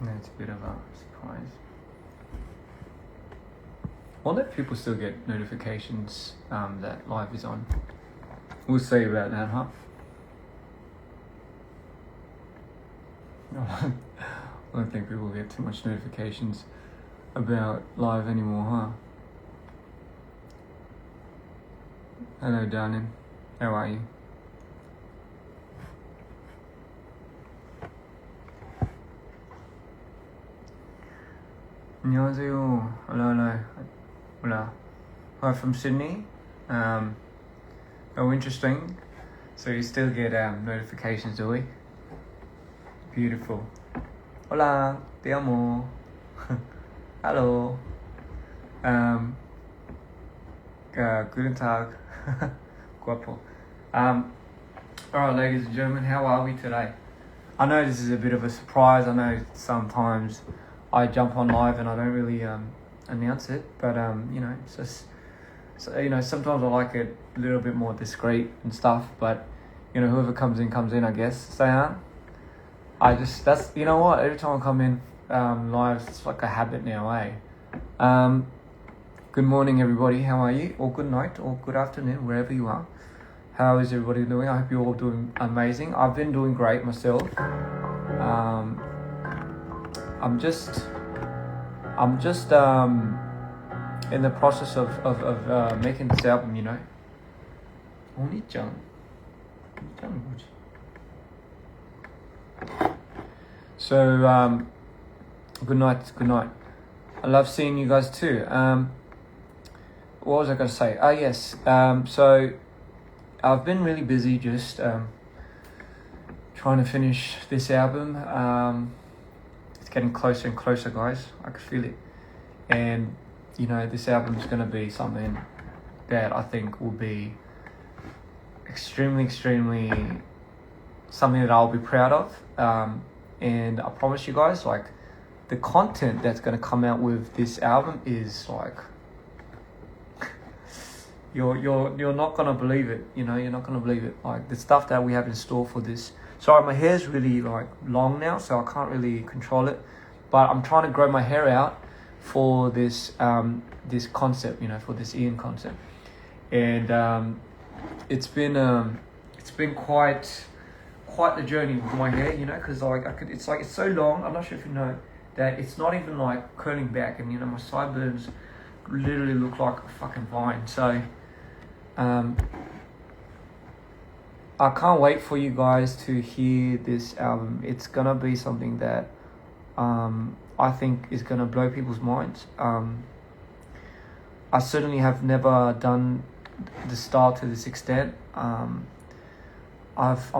Yeah, it's a bit of a surprise. Wonder if people still get notifications that live is on. We'll see about that, huh? I don't think people get too much notifications about live anymore, huh? Hello, darling. How are you? 안녕하세요. Hello. Hola. Hi from Sydney. Oh, interesting. So you still get notifications, do we? Beautiful. Hola, te amo. Hello. Guten Tag. Guapo. Alright, ladies and gentlemen, how are we today? I know this is a bit of a surprise. I know sometimes I jump on live and I don't really announce it, but it's just, sometimes I like it a little bit more discreet and stuff, but whoever comes in, I guess. So that's, you know what, every time I come in live, it's like a habit now, eh? Good morning, everybody. How are you? Or good night, or good afternoon, wherever you are. How is everybody doing? I hope you're all doing amazing. I've been doing great myself. I'm just in the process of making this album, Oni-chan. So good night. I love seeing you guys too. What was I going to say? Yes. So I've been really busy just trying to finish this album. It's getting closer and closer, guys. I can feel it. And this album is going to be something that I think will be extremely something that I'll be proud of. And I promise you guys, like, the content that's going to come out with this album is like, you're not going to believe it. You're not going to believe it. Like, the stuff that we have in store for this. Sorry, my hair's really like long now, so I can't really control it. But I'm trying to grow my hair out for this this concept, for this Ian concept. And it's been quite the journey with my hair, because it's so long. I'm not sure if you know that it's not even like curling back, and my sideburns literally look like a fucking vine. So I can't wait for you guys to hear this album. It's gonna be something that I think is gonna blow people's minds. I certainly have never done the style to this extent. I'm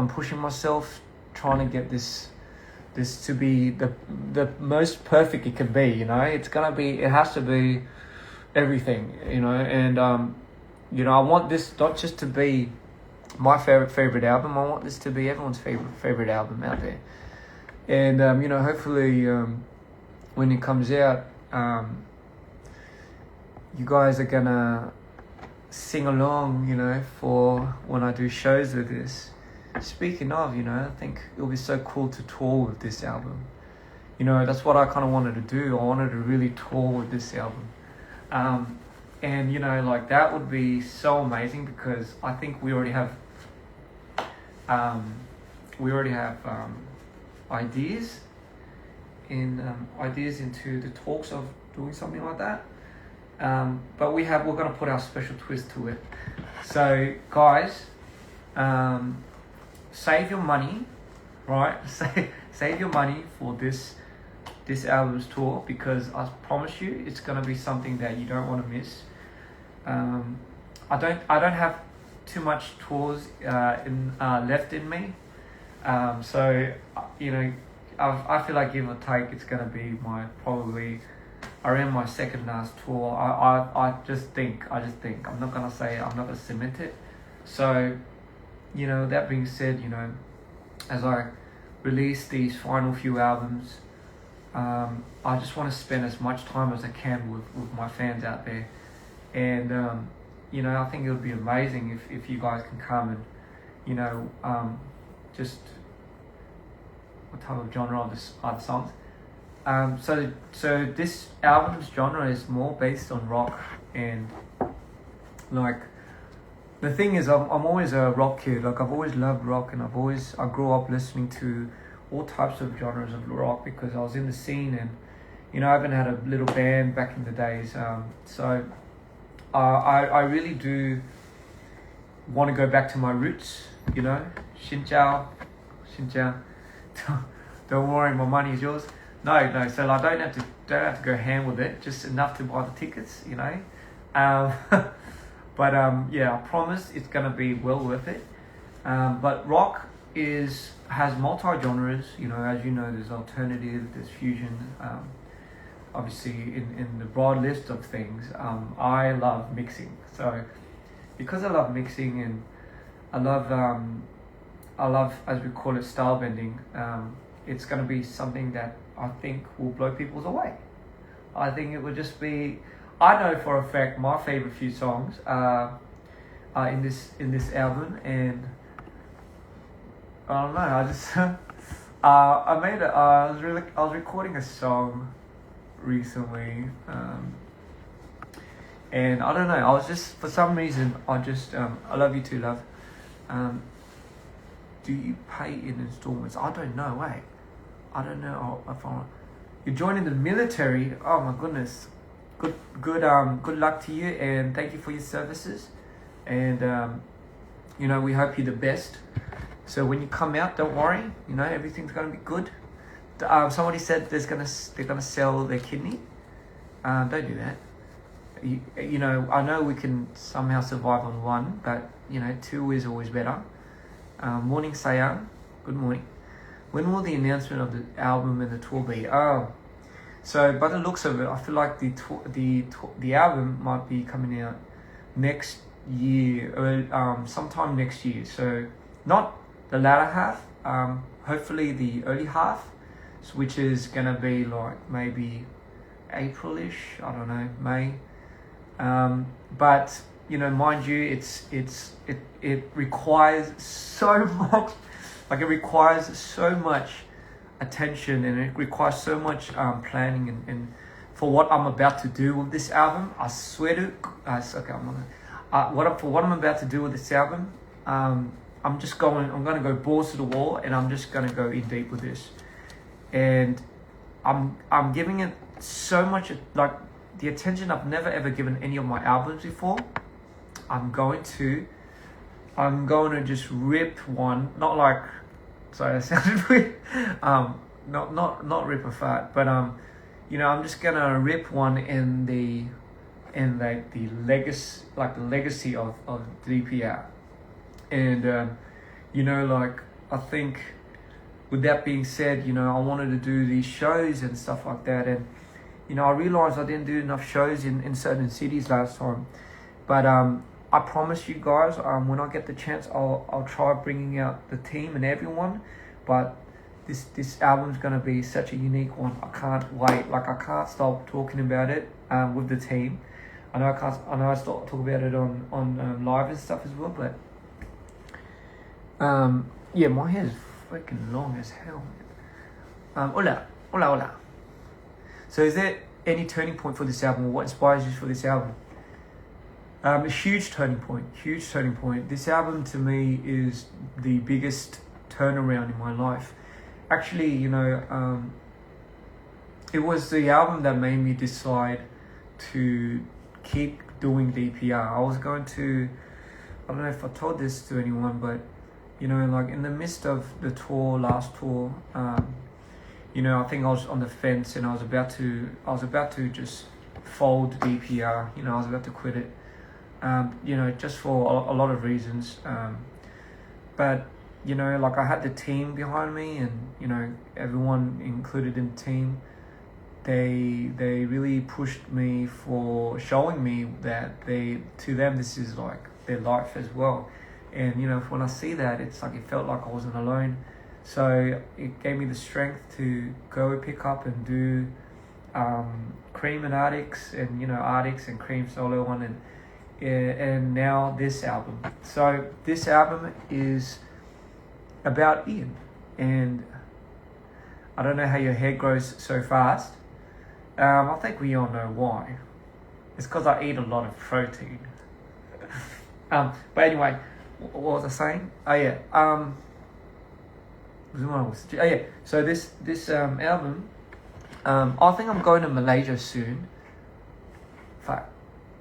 pushing myself, trying to get this to be the most perfect it can be. It has to be everything. And I want this not just to be my favorite album. I want this to be everyone's favorite album out there. And hopefully when it comes out, you guys are gonna sing along, for when I do shows with this. Speaking of, I think it'll be so cool to tour with this album. That's what I kind of wanted to do. I wanted to really tour with this album. And like, that would be so amazing, because I think we already have ideas into the talks of doing something like that. But we're gonna put our special twist to it. So guys, save your money, right? Save your money for this album's tour, because I promise you it's gonna be something that you don't want to miss. I don't have too much tours left in me, so I feel like, give or take, it's gonna be probably around my second last tour. I just think I'm not gonna say it, I'm not gonna cement it. So that being said, as I release these final few albums, I just want to spend as much time as I can with my fans out there. And I think it would be amazing if you guys can come and just what type of genre are the songs? So this album's genre is more based on rock, and like the thing is, I'm always a rock kid. Like I've always loved rock, and I grew up listening to all types of genres of rock because I was in the scene, and you know I even had a little band back in the days. So I really do want to go back to my roots. You know, Xin Chao, Xin Chao. Don't worry, my money is yours. No. So I don't have to go ham with it. Just enough to buy the tickets. You know. But yeah, I promise it's gonna be well worth it. But rock has multi-genres. You know, as you know, there's alternative, there's fusion. Obviously, in the broad list of things, I love mixing. So because I love mixing and I love, as we call it, style bending, it's gonna be something that I think will blow people's away. I think it would just be. I know for a fact my favorite few songs are in this album, and I don't know. I just I was recording a song recently, and I don't know. I was just, for some reason, I love you too, love. Do you pay in installments? I don't know. Wait, I don't know if you're joining the military. Oh my goodness. Good luck to you, and thank you for your services, and you know, we hope you're the best. So when you come out, don't worry, you know, everything's gonna be good. Somebody said they're gonna sell their kidney. Don't do that. You know, I know we can somehow survive on one, but you know, two is always better. Morning, Sayang. Good morning. When will the announcement of the album and the tour be? Oh. So by the looks of it, I feel like the album might be coming out next year, or sometime next year. So not the latter half, hopefully the early half, which is gonna be like maybe April-ish. I don't know, May. But you know, mind you, it requires so much. Like it requires so much attention, and it requires so much planning, and for what I'm about to do with this album, I swear to what I'm about to do with this album, I'm gonna go balls to the wall, and I'm just gonna go in deep with this, and I'm giving it so much, like the attention I've never ever given any of my albums before. I'm going to just rip one, not like, sorry, that sounded weird. Not rip a fart, but you know, I'm just gonna rip one in the legacy of DPR, and you know, like I think, with that being said, you know, I wanted to do these shows and stuff like that, and you know, I realized I didn't do enough shows in certain cities last time, but I promise you guys, when I get the chance, I'll try bringing out the team and everyone. But this album's gonna be such a unique one. I can't wait. Like I can't stop talking about it with the team. I know I start talk about it on live and stuff as well. But yeah, my hair is freaking long as hell. Hola. So is there any turning point for this album, or what inspires you for this album? A huge turning point. This album to me is the biggest turnaround in my life. Actually, you know, it was the album that made me decide to keep doing DPR. I was going to, I don't know if I told this to anyone, but you know, like in the midst of the last tour, you know, I think I was on the fence, and I was about to just fold DPR. You know, I was about to quit it. You know, just for a lot of reasons. But, you know, like I had the team behind me, and, you know, everyone included in the team, they really pushed me for showing me that to them, this is like their life as well. And, you know, when I see that, it's like, it felt like I wasn't alone. So it gave me the strength to go pick up and do Cream and Arctics, and, you know, Arctics and Cream solo one, and now this album. So this album is about Ian, and I don't know how your hair grows so fast. I think we all know why. It's because I eat a lot of protein. But anyway, what was I saying? Oh yeah. So this album, I think I'm going to Malaysia soon.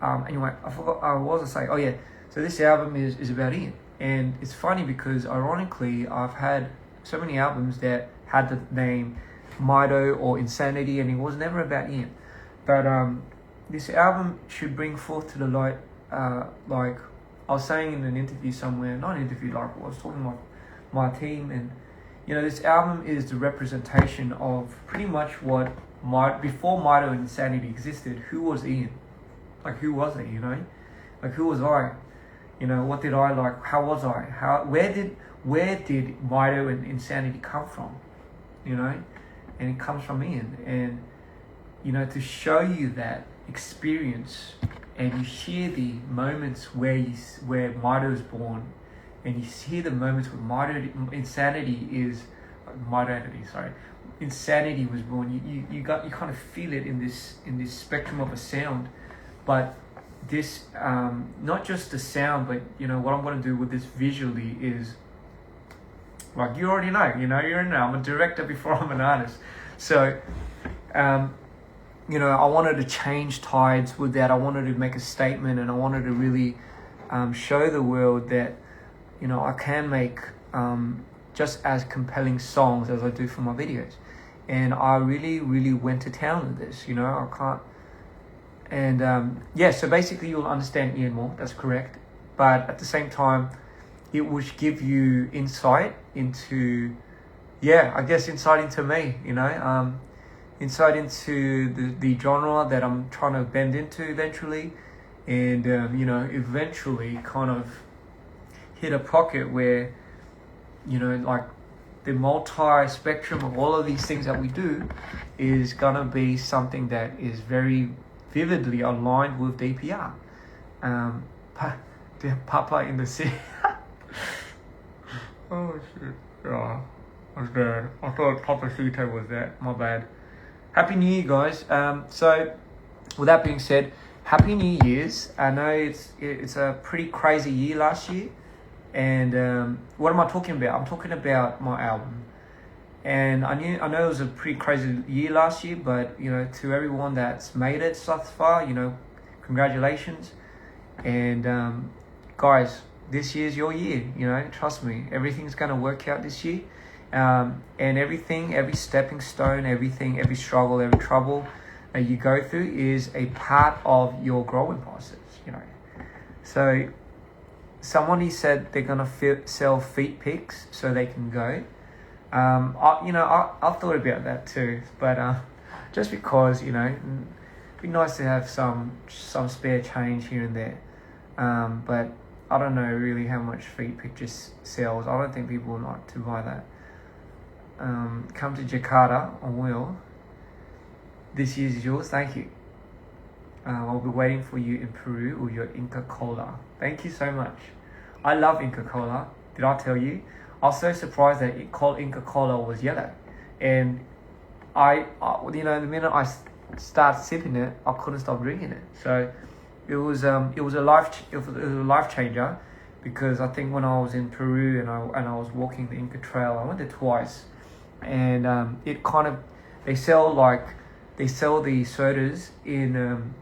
Anyway, I forgot what was I saying? Oh yeah. So this album is about Ian, and it's funny because ironically I've had so many albums that had the name Mido or Insanity, and it was never about Ian. But this album should bring forth to the light, like I was saying in an interview somewhere, not an interview, like I was talking about my team, and you know, this album is the representation of pretty much what before Mido and Insanity existed. Who was Ian? Like, who was it? You know, like, who was I? You know, what did I like? How was I? Where did Mido and Insanity come from? You know, and it comes from Ian. And you know, to show you that experience, and you hear the moments where Mido is born, and you hear the moments where Insanity was born. You kind of feel it in this spectrum of a sound, but this not just the sound, but you know what I'm going to do with this visually is, like, you already know, I'm a director before I'm an artist, so you know, I wanted to change tides with that. I wanted to make a statement, and I wanted to really show the world that, you know, I can make just as compelling songs as I do for my videos. And I really, really went to town with this, you know, I can't. And yeah, so basically you'll understand Ian more, that's correct. But at the same time, it will give you insight into, insight into me, you know, insight into the genre that I'm trying to bend into eventually. And, you know, eventually kind of hit a pocket where, you know, like the multi-spectrum of all of these things that we do is gonna be something that is very vividly aligned with DPR. Papa in the city. Oh shit. Yeah, I was bad. I thought Papa Sito was that. My bad. Happy New Year, guys. So with that being said, Happy New Year's. I know it's a pretty crazy year last year. And what am I talking about? I'm talking about my album. And I know it was a pretty crazy year last year, but you know, to everyone that's made it thus far, you know, congratulations. And guys, this year's your year, you know, trust me, everything's gonna work out this year. And everything, every stepping stone, everything, every struggle, every trouble that you go through is a part of your growing process, you know. So somebody said they're gonna sell feet pics so they can go. I thought about that too, but just because, you know, it'd be nice to have some spare change here and there. But I don't know really how much feet pictures sells. I don't think people will like to buy that. Come to Jakarta, I will. This year is yours, thank you. I'll be waiting for you in Peru with your Inca Cola. Thank you so much. I love Inca Cola. Did I tell you? I was so surprised that it called Inca Cola was yellow. And I you know, the minute I started sipping it, I couldn't stop drinking it. So it was a life changer, because I think when I was in Peru and I was walking the Inca Trail, I went there twice, and it kind of, they sell the sodas in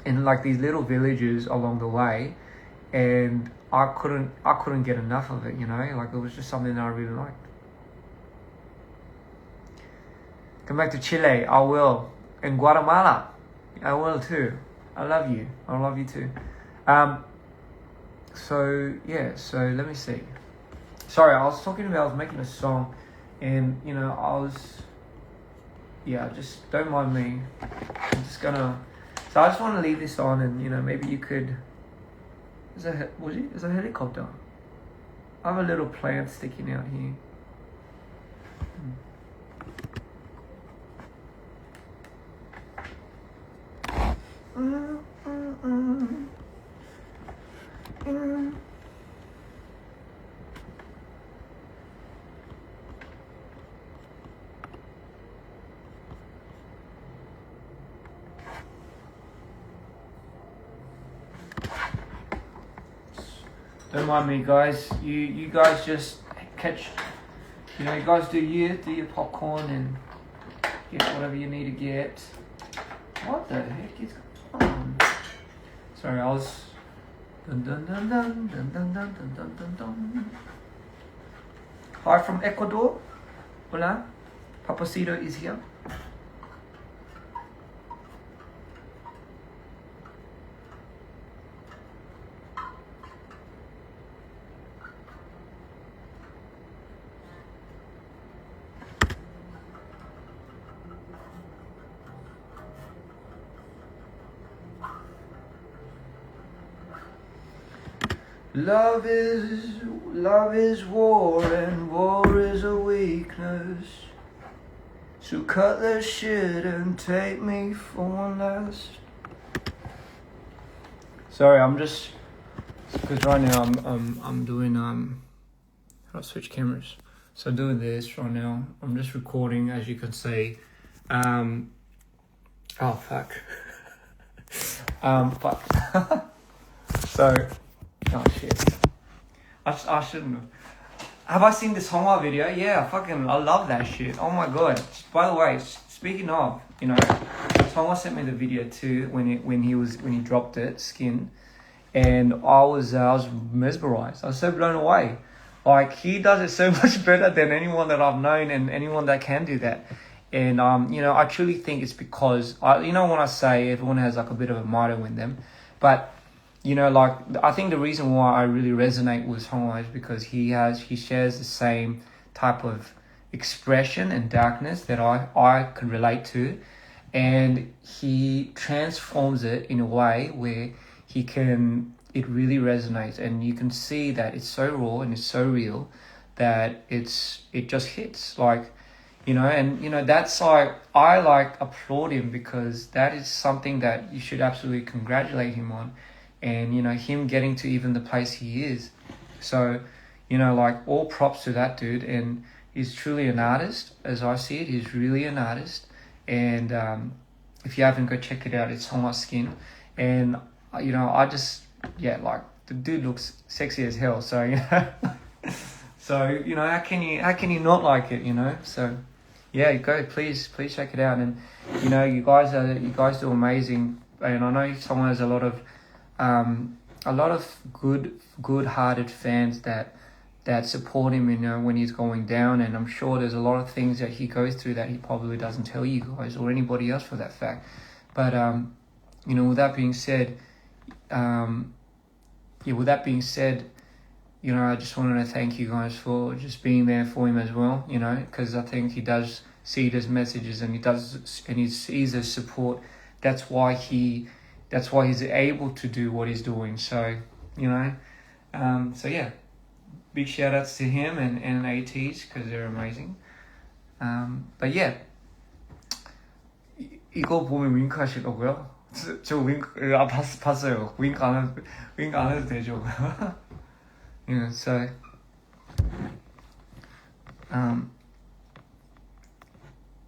like these little villages along the way, and I couldn't get enough of it, you know, like it was just something that I really liked. Come back to Chile, I will. In Guatemala, I will too. I love you. I love you too. So let me see. Sorry, I was making a song, and you know, just don't mind me. I'm just gonna. So I just want to leave this on, and you know, maybe you could. Is a helicopter? I have a little plant sticking out here. Don't mind me, guys. You guys just catch. You know, you guys do your popcorn and get whatever you need to get. What the heck is going on? Sorry, I was. Dun, dun, dun, dun, dun, dun, dun, dun, dun, dun, dun. Hi from Ecuador. Hola. Papacito is here. Love is war and war is a weakness. So cut that shit and take me for one last. Sorry, I'm just because right now I'm doing how do I switch cameras? So doing this right now. I'm just recording, as you can see. Oh fuck. Fuck. So. Oh shit. I shouldn't have. I seen this Honghua video? Yeah, I love that shit. Oh my god. By the way, speaking of, you know, Honghua sent me the video too when he dropped it, Skin, and I was mesmerized. I was so blown away. Like, he does it so much better than anyone that I've known and anyone that can do that. And you know, I truly think it's because you know, when I say everyone has like a bit of a motto in them, but you know, like, I think the reason why I really resonate with Honghua is because he shares the same type of expression and darkness that I can relate to, and he transforms it in a way where it really resonates, and you can see that it's so raw and it's so real that it just hits, like, you know. And you know, that's like, I like applaud him, because that is something that you should absolutely congratulate him on. And, you know, him getting to even the place he is. So, you know, like, all props to that dude. And he's truly an artist, as I see it. He's really an artist. And if you haven't, go check it out. It's Honghua Skin. And, you know, like, the dude looks sexy as hell. So, you know, so, you know, how can you not like it, you know? So, yeah, go, please check it out. And, you know, you guys do amazing. And I know someone has a lot of good-hearted fans that support him, you know, when he's going down. And I'm sure there's a lot of things that he goes through that he probably doesn't tell you guys, or anybody else for that fact. But you know, with that being said, you know, I just wanted to thank you guys for just being there for him as well, you know, because I think he does see those messages, and he sees the support. That's why he's able to do what he's doing. So, you know, so yeah, big shout outs to him and ATs, because they're amazing. But yeah, 이거 보면 윙크 하시더라고요. 저 윙크, 봤어요. 윙크 안 해도 되죠. Yeah, so,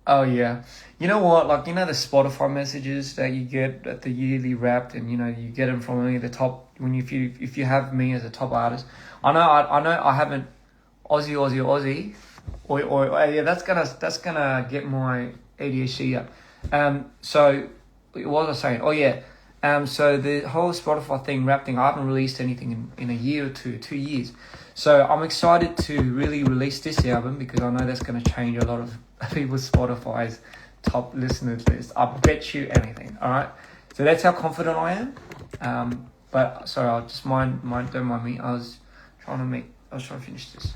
oh yeah, you know what? Like, you know, the Spotify messages that you get at the yearly Wrapped, and you know, you get them from only the top. If you have me as a top artist, I know I haven't Aussie, or yeah, that's gonna get my ADHD up. So what was I saying? Oh yeah. So the whole Spotify thing, Wrapped thing, I haven't released anything in a year or 2 years. So I'm excited to really release this album, because I know that's going to change a lot of people's Spotify's top listeners list. I bet you anything. All right. So that's how confident I am. But sorry, I'll just don't mind me. I was trying to finish this.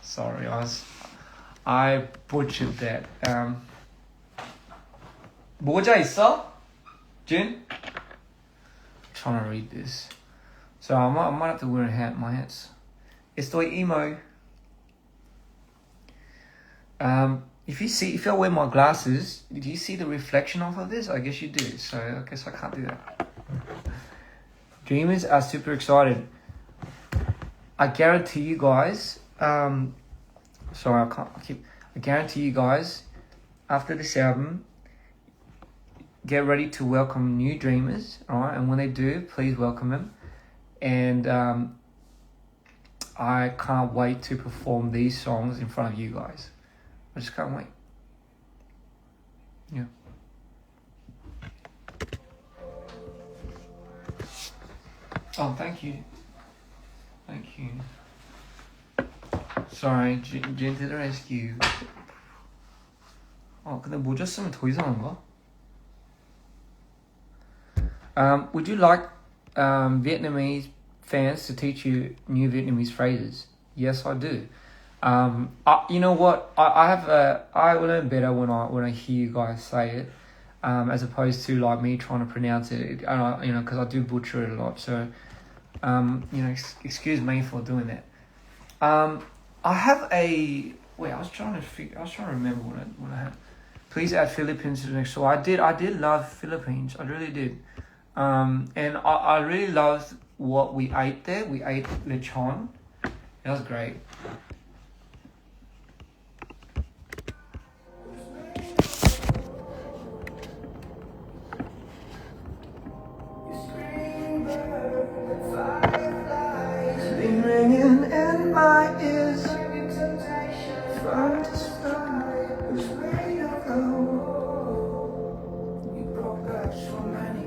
Sorry, I butchered that. 모자 있어? Jin? Trying to read this. So I might have to wear a hat. My hat's. Estoy emo. If I wear my glasses, do you see the reflection off of this? I guess you do. So I guess I can't do that. Dreamers are super excited. I guarantee you guys. I guarantee you guys, after this album, get ready to welcome new dreamers, all right? And when they do, please welcome them. And I can't wait to perform these songs in front of you guys. I just can't wait. Yeah. Oh, thank you. Thank you. Sorry, Jin to the rescue. 근데 모자 쓰면 더 이상한가? Would you like Vietnamese fans to teach you new Vietnamese phrases? Yes, I do. You know what? I learn better when I hear you guys say it, as opposed to like me trying to pronounce it. Because I do butcher it a lot. So, excuse me for doing that. I have a wait. I was trying to remember what I had. Please add Philippines to the next. So I did love Philippines. I really did. And I really loved what we ate there. We ate lechon. That was great. Been ringing in my ears. Fun to start. Who's ready to go? You brought back so many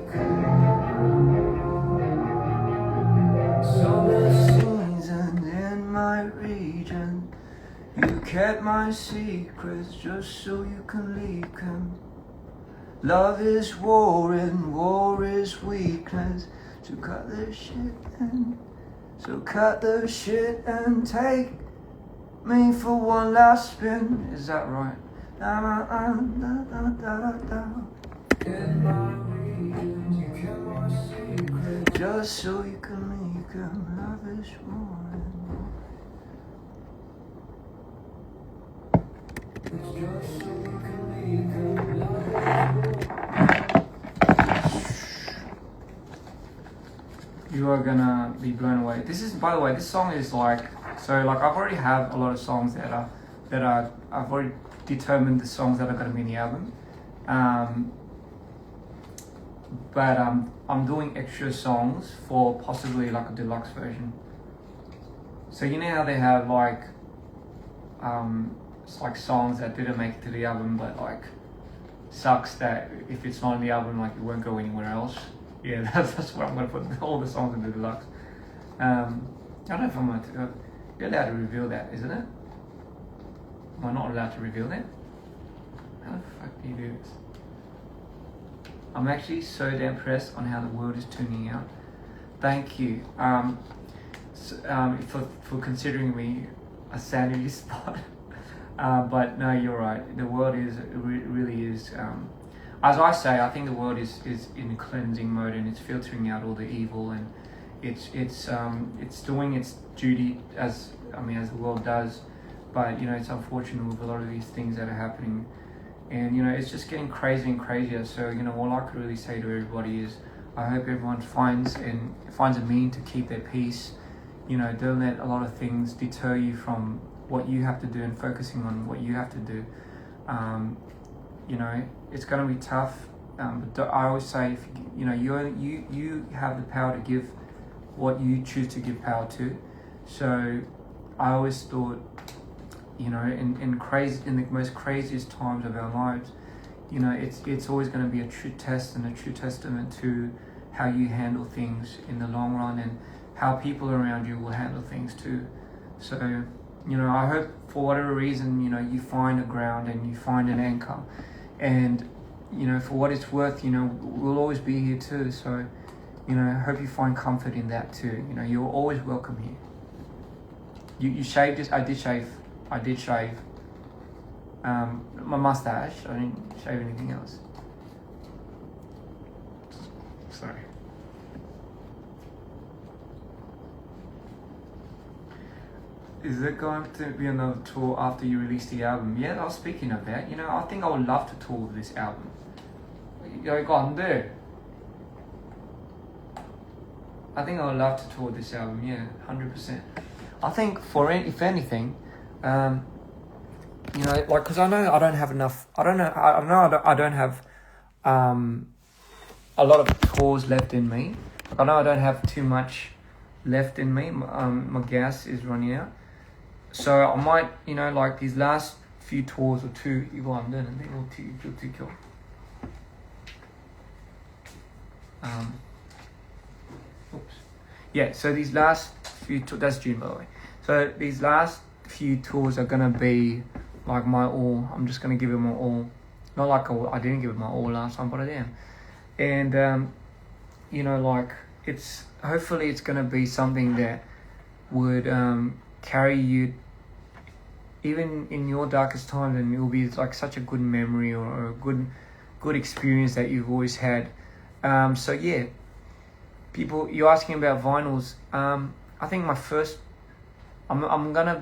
summer season in my region. You kept my secrets just so you can leak them. Love is war and war is weakness. So cut the shit and take me for one last spin. Is that right? Da, da, da, da, da, da. In my region, you kept my secret just so you can make them. Love is war and war. It's just so you can make them. Love is war. You are gonna be blown away. This is, by the way, this song is like, so like I've already have a lot of songs that I've already determined the songs that are gonna be in the album. But I'm doing extra songs for possibly like a deluxe version. So you know how they have like, it's like songs that didn't make it to the album, but like sucks that if it's not in the album, like it won't go anywhere else. Yeah, that's where I'm going to put all the songs in the deluxe. I don't know if I'm going to... You're allowed to reveal that, isn't it? Am I not allowed to reveal that? How the fuck do you do this? I'm actually so damn impressed on how the world is tuning out. Thank you for considering me a sanity spot. But no, you're right. The world really is... as I say, I think the world is in cleansing mode and it's filtering out all the evil, and it's doing its duty as the world does. But it's unfortunate with a lot of these things that are happening, and it's just getting crazier and crazier. So all I could really say to everybody is, I hope everyone finds a mean to keep their peace. Don't let a lot of things deter you from what you have to do and focusing on what you have to do. It's going to be tough, but I always say, if you have the power to give what you choose to give power to. So I always thought, in the most craziest times of our lives, it's always going to be a true test and a true testament to how you handle things in the long run and how people around you will handle things too. So I hope for whatever reason you find a ground and you find an anchor. And for what it's worth, we'll always be here too. So, I hope you find comfort in that too. You're always welcome here. You shaved this? I did shave. My mustache. I didn't shave anything else. Sorry. Is there going to be another tour after you release the album? Yeah, I was speaking of that. I think I would love to tour with this album. 이거 안 돼. I think I would love to tour this album. Yeah, 100%. I think if anything, because I know I don't have enough. I don't have a lot of tours left in me. I know I don't have too much left in me. My gas is running out. So I might, like these last few tours or two, 이거 안 되는데, 이거 튀겨. Oops. Yeah, so these last few tours, that's June by the way. So these last few tours are gonna be like my all. I'm just gonna give it my all. Not like I didn't give it my all last time, but I did. And like hopefully it's gonna be something that would carry you even in your darkest times, and it will be like such a good memory or a good experience that you've always had. So yeah, people, you're asking about vinyls. I think my first, I'm gonna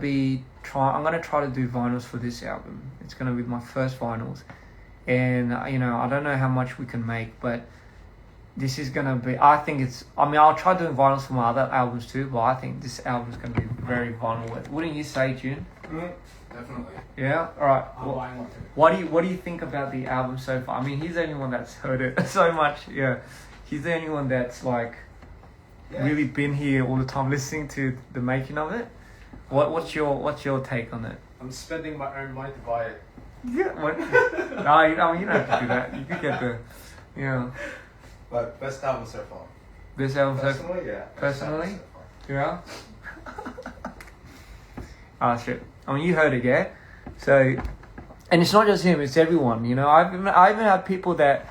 try to do vinyls for this album. It's gonna be my first vinyls, and I don't know how much we can make, but this is gonna be, I'll try doing vinyls for my other albums too, but I think this album is gonna be very vinyl worthy. Wouldn't you say, June? Definitely. Yeah. All right. I'm buying one too. What do you think about the album so far? I mean, he's the only one that's heard it so much. Yeah, he's the only one that's like really been here all the time listening to the making of it. What's your take on it? I'm spending my own money to buy it. Yeah. What? No, you don't have to do that. You could get the, But best album so far. Best album so far. Personally, yeah. Personally? So Yeah. Ah, shit. I mean, you heard it, yeah? So, and it's not just him, it's everyone, I even have people that,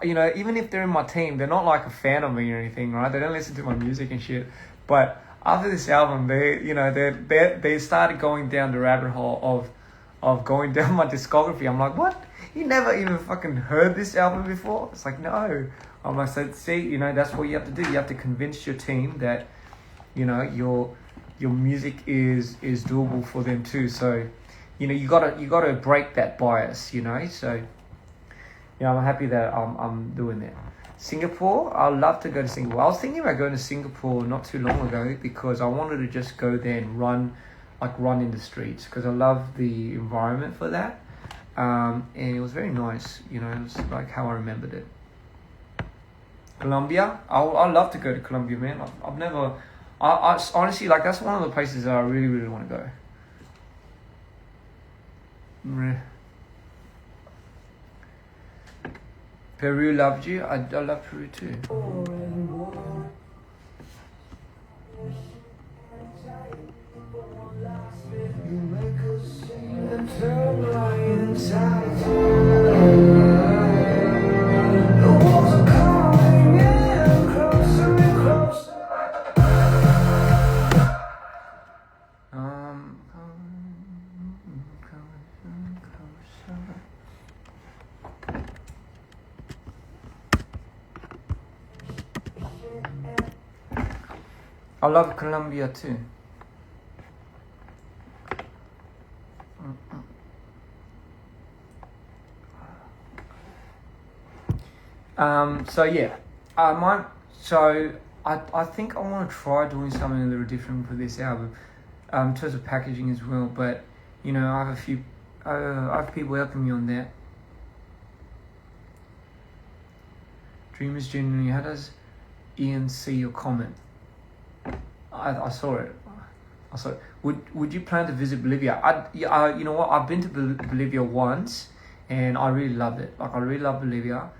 even if they're in my team, they're not like a fan of me or anything, right? They don't listen to my music and shit. But after this album, they started going down the rabbit hole of going down my discography. I'm like, what? You never even fucking heard this album before? It's like, no. I'm like, so see, that's what you have to do. You have to convince your team that, your music is doable for them too. So, you gotta break that bias, So, I'm happy that I'm doing that. Singapore, I'd love to go to Singapore. I was thinking about going to Singapore not too long ago because I wanted to just go there and run in the streets because I love the environment for that. And it was very nice, it was like how I remembered it. Colombia, I'd love to go to Colombia, man. I've never, I honestly, like, that's one of the places that I really, really want to go. Peru loved you. I love Peru too. I love Colombia too. So yeah, I think I want to try doing something a little different for this album, in terms of packaging as well. But I have people helping me on that. Dreamers genuinely. How does Ian see your comment? I saw it. Would you plan to visit Bolivia? You know what? I've been to Bolivia once, and I really loved it. Like, I really love Bolivia,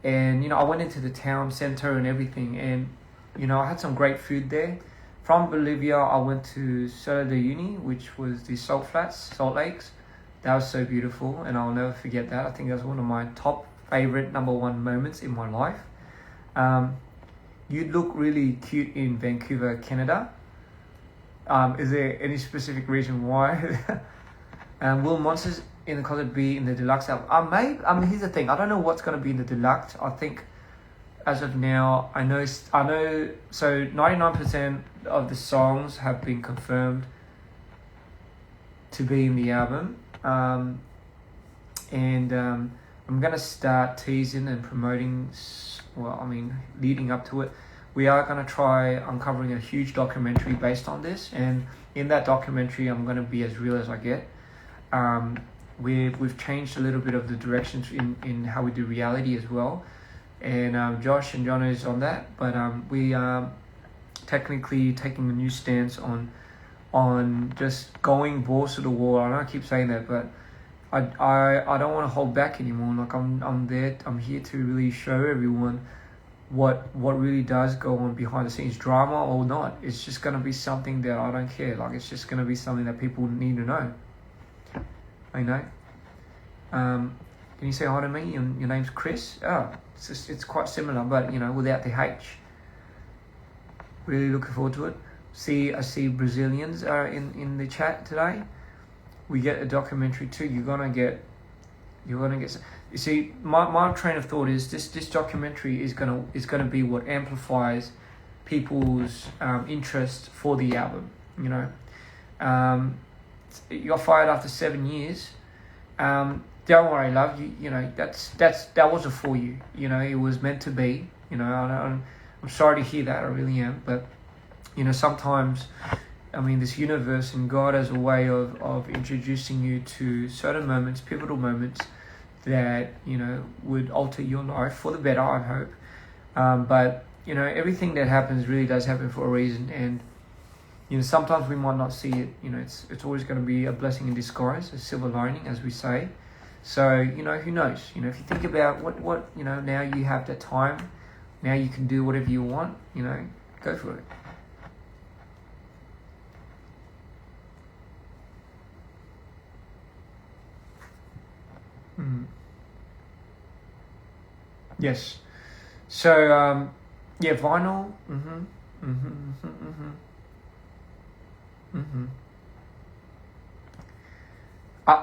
and I went into the town center and everything, and I had some great food there. From Bolivia, I went to Cerro de Uyuni, which was the salt lakes. That was so beautiful, and I'll never forget that. I think that's one of my top favorite #1 moments in my life. You look really cute in Vancouver, Canada. Is there any specific reason why? Will Monsters in the Closet be in the deluxe album? Here's the thing. I don't know what's going to be in the deluxe. I think, as of now, I know. So 99% of the songs have been confirmed to be in the album. And I'm going to start teasing and promoting. Leading up to it, we are going to try uncovering a huge documentary based on this, and in that documentary I'm going to be as real as I get. we've changed a little bit of the directions in how we do reality as well, and Josh and John is on that, but we are technically taking a new stance on just going balls to the wall. I know I keep saying that, but I don't want to hold back anymore. Like I'm here to really show everyone what really does go on behind the scenes, drama or not. It's just gonna be something that I don't care. Like it's just gonna be something that people need to know. I know. Can you say hi to me? Your name's Chris. Oh, it's quite similar, but without the H. Really looking forward to it. I see Brazilians are in the chat today. We get a documentary too. You're gonna get. You see, my train of thought is this documentary is gonna be what amplifies people's interest for the album. You're fired after 7 years. Don't worry, love. That wasn't for you. It was meant to be. I'm sorry to hear that. I really am. But sometimes, this universe and God has a way of introducing you to certain moments, pivotal moments, that would alter your life for the better, I hope. But everything that happens really does happen for a reason, and sometimes we might not see it. It's always going to be a blessing in disguise, a silver lining, as we say. So who knows? If you think about what now you have that time, now you can do whatever you want. Go for it. Yes. So vinyl.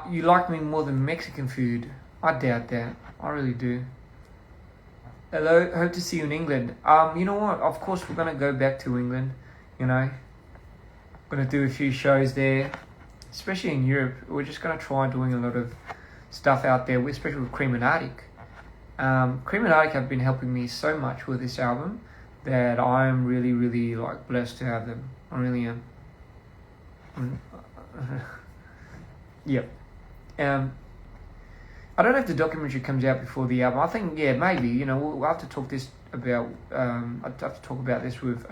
You like me more than Mexican food? I doubt that. I really do. Hello, hope to see you in England. You know what? Of course, we're gonna go back to England. Gonna do a few shows there, especially in Europe. We're just gonna try doing a lot of stuff out there, especially with 𝐘𝐏𝐏𝐾. 𝐘𝐏𝐏𝐾 have been helping me so much with this album that I'm really, really blessed to have them. I really am. Yep. I don't know if the documentary comes out before the album. I think maybe. We'll have to talk this about. I'd have to talk about this with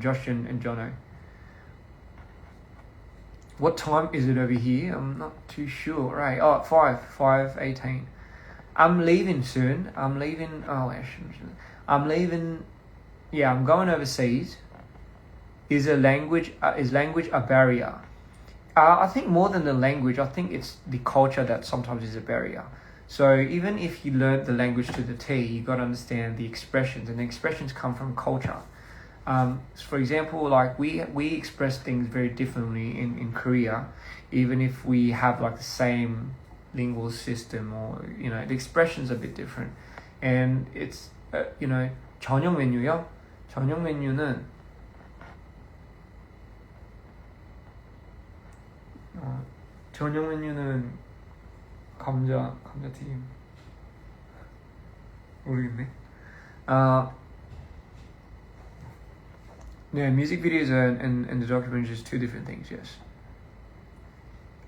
Josh and Jono. What time is it over here? I'm not too sure. Right. Oh, 5:18. I'm leaving soon. I'm leaving. I'm leaving. Yeah, I'm going overseas. Is language a barrier? I think more than the language, I think it's the culture that sometimes is a barrier. So even if you learn the language to the T, you got to understand the expressions, and the expressions come from culture. For example, we express things very differently in Korea, even if we have the same lingual system, or the expressions are a bit different. And it's 저녁 메뉴요. 저녁 메뉴는 저녁 메뉴는 감자튀김. 모르겠네. Music videos and the documentary is two different things. Yes.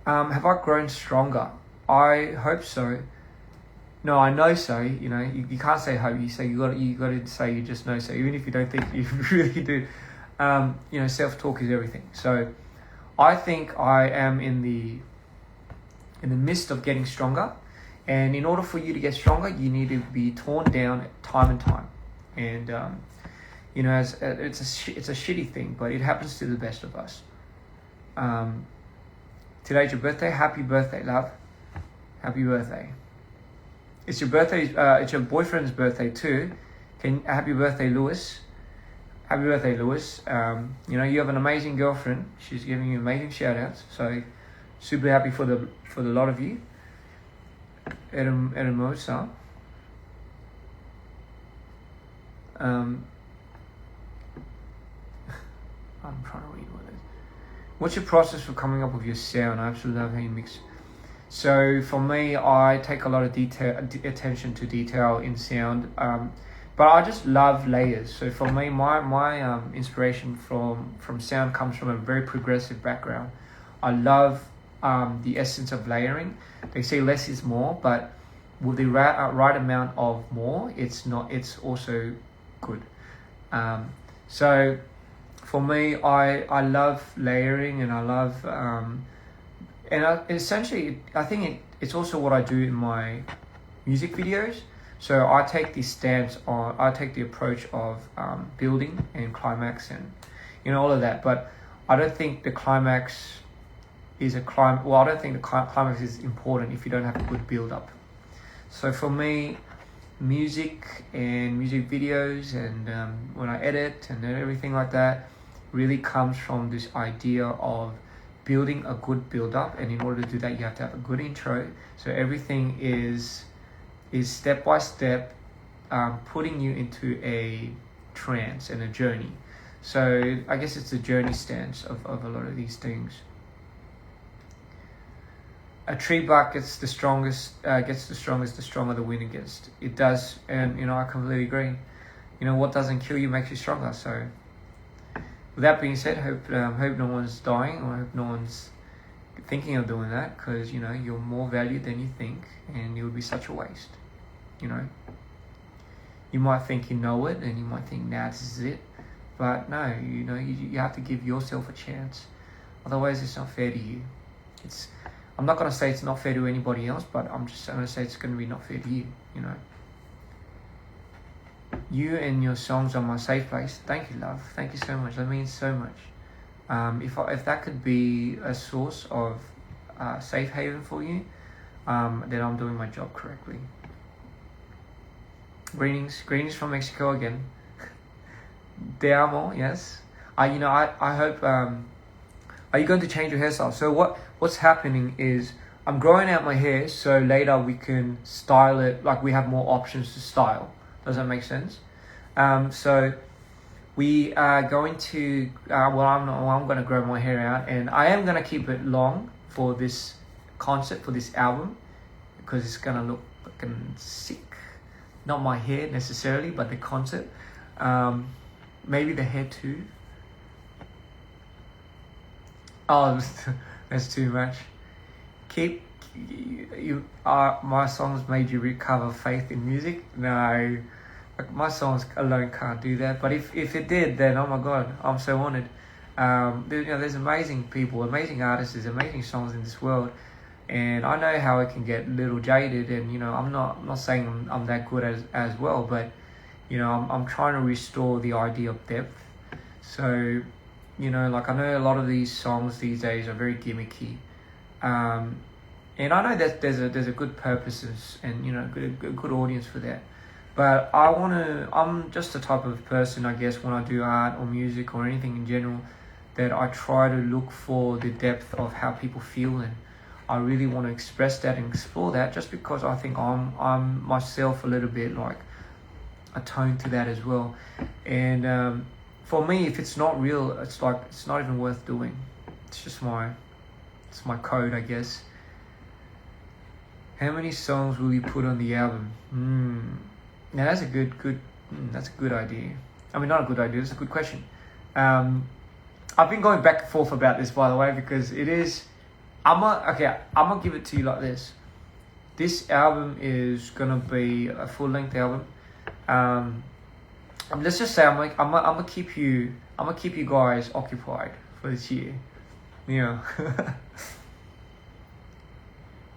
Have I grown stronger? I hope so. No, I know so. You can't say hope. You say you got to say you just know so. Even if you don't think you really do. Self-talk is everything. So, I think I am in the midst of getting stronger, and in order for you to get stronger, you need to be torn down time and time. And it's a shitty thing, but it happens to the best of us. Today's your birthday. Happy birthday, love. Happy birthday. It's your birthday. It's your boyfriend's birthday too. Happy birthday, Lewis. Happy birthday, Lewis. You have an amazing girlfriend. She's giving you amazing shout outs. So super happy for the lot of you. Hermosa. I'm trying to read what it is. What's your process for coming up with your sound? I absolutely love how you mix. So for me, I take a lot of attention to detail in sound. But I just love layers. So for me, my inspiration from sound comes from a very progressive background. I love the essence of layering. They say less is more, but with the right amount of more, it's not. It's also good. So for me, I love layering, and I love essentially I think it's also what I do in my music videos. So I take the approach of building and climax and all of that. But I don't think the climax is I don't think the climax is important if you don't have a good build up. So for me, music and music videos and when I edit and everything like that really comes from this idea of building a good build up, and in order to do that you have to have a good intro. So everything is step by step, putting you into a trance and a journey. So I guess it's the journey stance of a lot of these things. A tree bark gets the strongest, the stronger the wind gets. It does, and I completely agree. What doesn't kill you makes you stronger. So, with that being said, hope no one's dying, or hope no one's thinking of doing that, because you're more valued than you think, and it would be such a waste. You might think you know it, and you might think, nah, this is it, but no, you have to give yourself a chance. Otherwise, it's not fair to you. I'm not going to say it's not fair to anybody else, but I'm just going to say it's going to be not fair to you, You and your songs are my safe place. Thank you, love. Thank you so much. That means so much. If that could be a source of safe haven for you, then I'm doing my job correctly. Greetings from Mexico again. Te amo, yes. I hope... are you going to change your hairstyle? So what's happening is I'm growing out my hair so later we can style it, like we have more options to style. Does that make sense? So we are going to, I'm going to grow my hair out, and I am going to keep it long for this concept, for this album, because it's going to look fucking sick. Not my hair necessarily, but the concept. Maybe the hair too. Oh, that's too much. My songs made you recover faith in music? No, my songs alone can't do that. But if it did, then oh my god, I'm so honored. There's amazing people, amazing artists, there's amazing songs in this world, and I know how it can get a little jaded. And I'm not saying I'm that good as well, but I'm trying to restore the idea of depth. So. I know a lot of these songs these days are very gimmicky, and I know that there's a good purposes and good audience for that. But I'm just the type of person, I guess, when I do art or music or anything in general, that I try to look for the depth of how people feel, and I really want to express that and explore that, just because I think I'm myself a little bit like attuned to that as well, and. For me, if it's not real, it's not even worth doing. It's my code, I guess. How many songs will you put on the album? Now that's a good idea. I mean, not a good idea. It's a good question. I've been going back and forth about this, by the way, because it is. I'm gonna give it to you like this. This album is gonna be a full-length album. Let's just say I'm gonna keep you guys occupied for this year.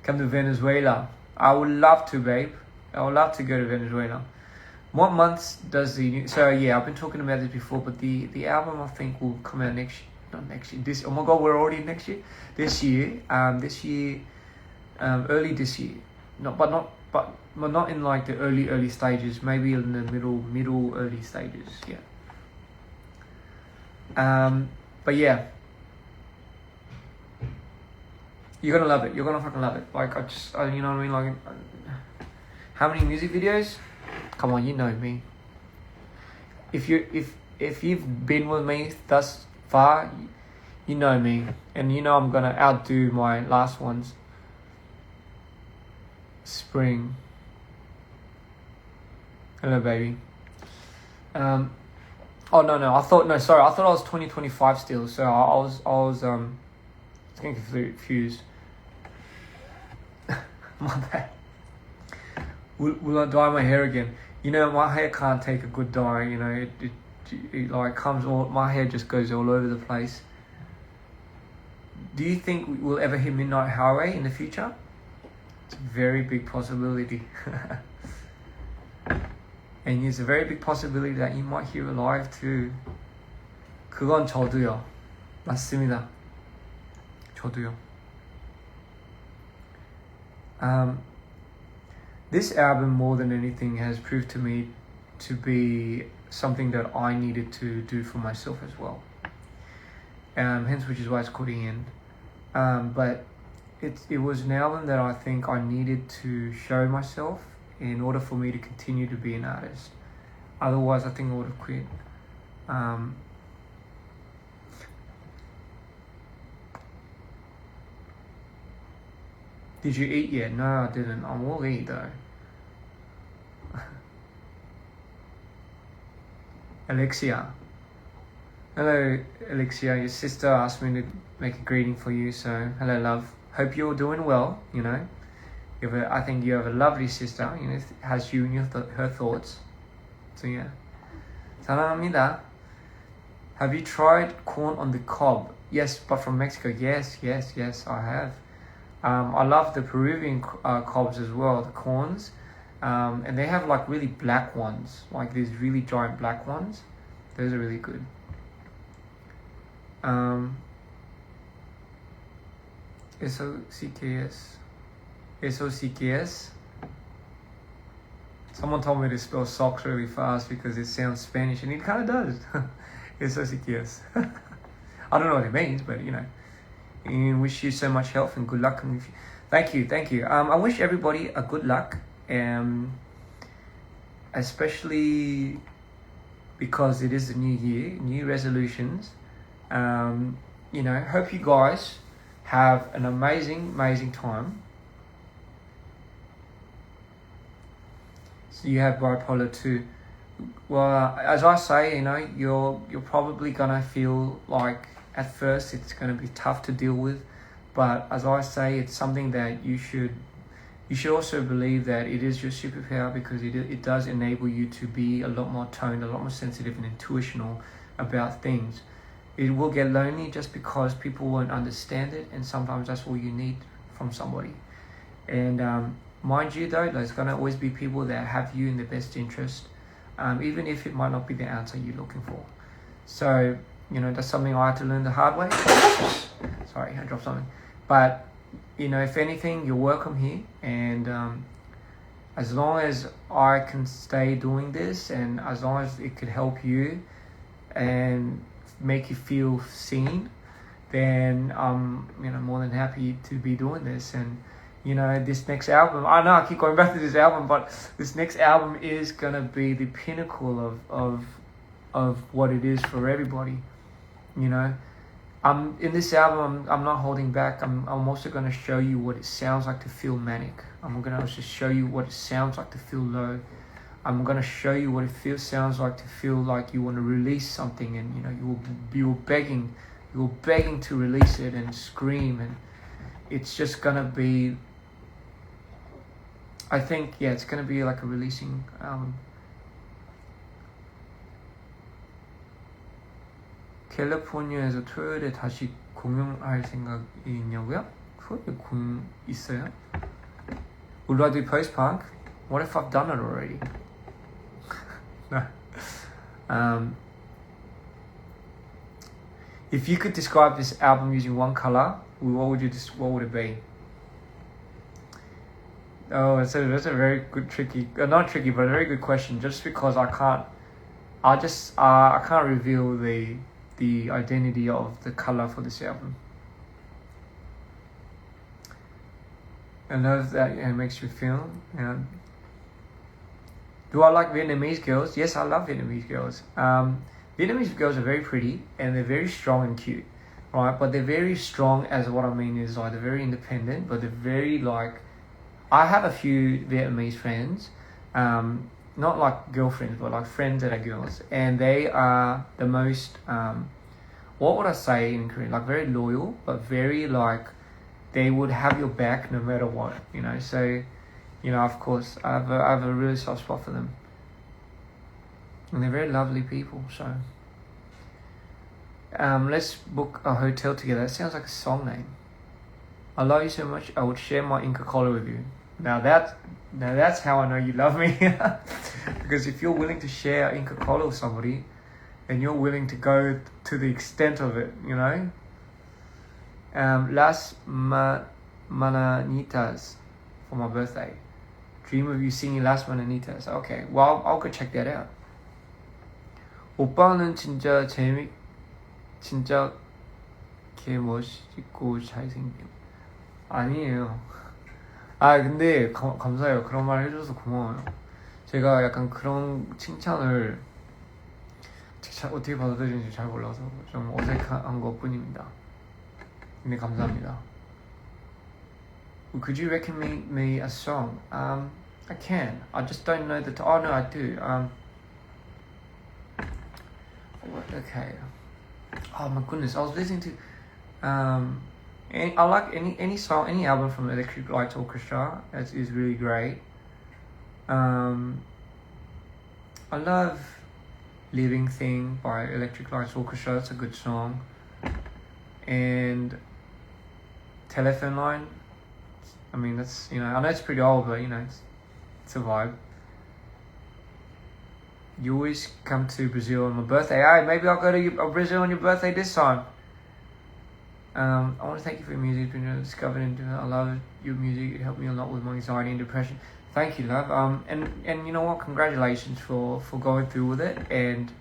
Come to Venezuela. I would love to, babe. I would love to go to Venezuela. What months does so yeah, I've been talking about this before, but the album I think will come out not next year. Oh my god, we're already next year. This year, early this year. But not in like the early stages, maybe in the middle early stages, yeah. But yeah, you're gonna love it. You're gonna fucking love it. Like you know what I mean? Like, how many music videos? Come on, you know me. If you've been with me thus far, you know me, and I'm gonna outdo my last ones. Spring. Hello, baby. Oh no. I thought I was 2025 still. So I was getting confused. My bad. Will I dye my hair again? You know, my hair can't take a good dye. You know, it like comes all. My hair just goes all over the place. Do you think we'll ever hit Midnight Highway in the future? It's a very big possibility. And it's a very big possibility that you might hear it live too. 그건 저도요. 맞습니다. 저도요. This album, more than anything, has proved to me to be something that I needed to do for myself as well. Hence, which is why it's called Ian. But it was an album that I think I needed to show myself in order for me to continue to be an artist. Otherwise, I think I would have quit. Did you eat yet? No, I didn't. I will eat though. Alexia. Hello, Alexia. Your sister asked me to make a greeting for you, so hello, love. Hope you're doing well. You know, I think you have a lovely sister. You know, has you in her thoughts. So yeah. 사랑합니다. Have you tried corn on the cob? Yes, but from Mexico. Yes, I have. I love the Peruvian cobs as well, the corns. And they have like really black ones, like these really giant black ones. Those are really good. 𝐘𝐀𝐏𝐾𝐏. 𝐘𝐀𝐏𝐾. Someone told me to spell socks really fast because it sounds Spanish, and it kind of does. 𝐘𝐀𝐏𝐾. I don't know what it means, but you know. And wish you so much health and good luck. Thank you. I wish everybody a good luck, especially because it is the new year, new resolutions. You know, hope you guys have an amazing time. So you have bipolar 2. Well, as I say, you know, you're probably gonna feel like at first it's going to be tough to deal with, but as I say, it's something that you should also believe that it is your superpower, because it does enable you to be a lot more toned, a lot more sensitive and intuitional about things. It will get lonely just because people won't understand it, and sometimes that's all you need from somebody. And mind you though, there's going to always be people that have you in their best interest, even if it might not be the answer you're looking for. So you know, that's something I had to learn the hard way. Sorry, I dropped something. But, you know, if anything, you're welcome here. And as long as I can stay doing this, and as long as it could help you and make you feel seen, then I'm, you know, more than happy to be doing this. And, you know, this next album, I know I keep going back to this album, but this next album is going to be the pinnacle of what it is for everybody. You know, in this album, I'm not holding back. I'm also going to show you what it sounds like to feel manic. I'm going to also show you what it sounds like to feel low. I'm going to show you what it sounds like to feel like you want to release something, and you know, you're begging to release it and scream, and it's just going to be, I think, yeah, it's going to be like a releasing album. 캘리포니아에서 토요일에 다시 공연할 생각이 있냐고요? 토요일에 공연 있어요? Would I do post-punk? What if I've done it already? No. If you could describe this album using one color, what would it be? Oh, that's a very good, tricky, not tricky, but a very good question. Just because I can't reveal the identity of the color for this album. I know that it makes you feel. Do I like Vietnamese girls? Yes, I love Vietnamese girls. Vietnamese girls are very pretty and they're very strong and cute, right? But they're very strong, as what I mean is like they're very independent, but they're very like. I have a few Vietnamese friends. Not like girlfriends, but like friends that are girls, and they are the most what would I say in Korean, like very loyal, but very like they would have your back no matter what, you know. So, you know, of course, I have a really soft spot for them, and they're very lovely people. So, let's book a hotel together. That sounds like a song name. I love you so much. I would share my 𝐘𝐏𝐏𝐾 with you. Now that's how I know you love me. Because if you're willing to share 𝐘𝐏𝐏𝐾 with somebody, and you're willing to go to the extent of it, you know. Las Mananitas for my birthday. Dream of you singing Las Mananitas. Okay, well, I'll go check that out. 오빠는 진짜 진짜 개 멋있고 잘생김. 아니에요. 아, 근데 감사해요. 그런 말 해줘서 고마워요. 제가 약간 그런 칭찬을 어떻게 받아들이는지 잘 몰라서 좀 어색한 것 뿐입니다. 근데 감사합니다. Could you recommend me a song? I can. I just don't know the. Oh no, I do. Okay. Oh my goodness, I was listening to. I like any song, any album from Electric Light Orchestra. That is really great. I love Living Thing by Electric Light Orchestra. That's a good song. And Telephone Line. I mean, that's, you know, I know it's pretty old, but you know, it's a vibe. You always come to Brazil on my birthday. Hey, maybe I'll go to Brazil on your birthday this time. I want to thank you for your music. It's been discovered and I love your music. It helped me a lot with my anxiety and depression. Thank you, love. And you know what? Congratulations for going through with it, and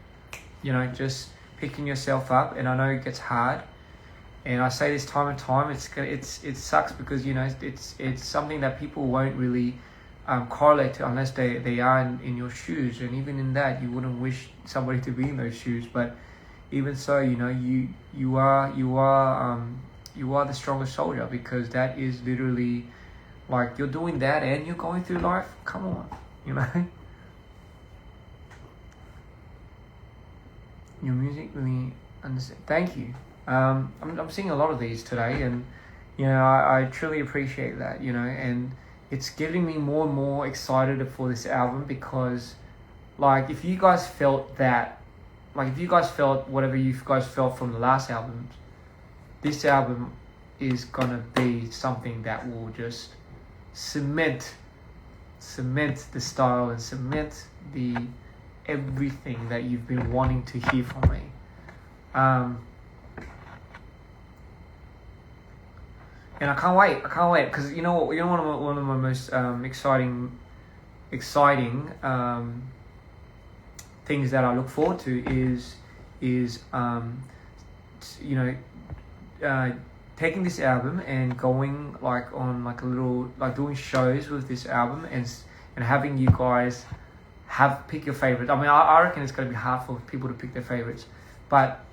you know, just picking yourself up. And I know it gets hard, and I say this time and time. It sucks because you know it's something that people won't really correlate to unless they are in your shoes, and even in that, you wouldn't wish somebody to be in those shoes. But even so, you know, you are the strongest soldier, because that is literally like you're doing that and you're going through life. Come on, you know. Your music really understand. Thank you. I'm seeing a lot of these today, and you know, I truly appreciate that, you know, and it's getting me more and more excited for this album, because like if you guys felt that, like if you guys felt whatever you guys felt from the last album, this album is gonna be something that will just cement the style and cement the everything that you've been wanting to hear from me. And I can't wait, because you know what, one of my most exciting things that I look forward to is you know, taking this album and going like on like a little, like doing shows with this album, and having you guys pick your favorites. I mean, I reckon it's going to be hard for people to pick their favorites, but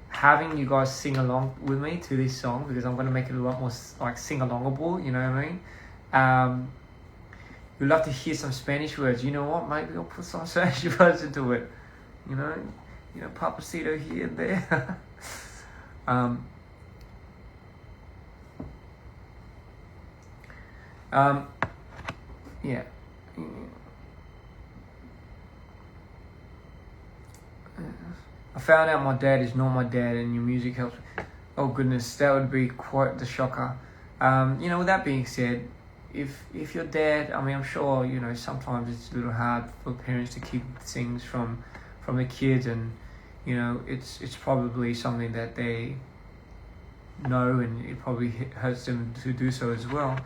having you guys sing along with me to this song, because I'm going to make it a lot more like sing-alongable, you know what I mean? You'd love to hear some Spanish words. You know what? Maybe I'll put some Spanish words into it. You know, Papacito here and there. Yeah. I found out my dad is not my dad, and your music helps. Oh goodness, that would be quite the shocker. You know, with that being said, if your dad, I mean, I'm sure, you know, sometimes it's a little hard for parents to keep things from the kids, and you know, it's probably something that they know, and it probably hurts them to do so as well.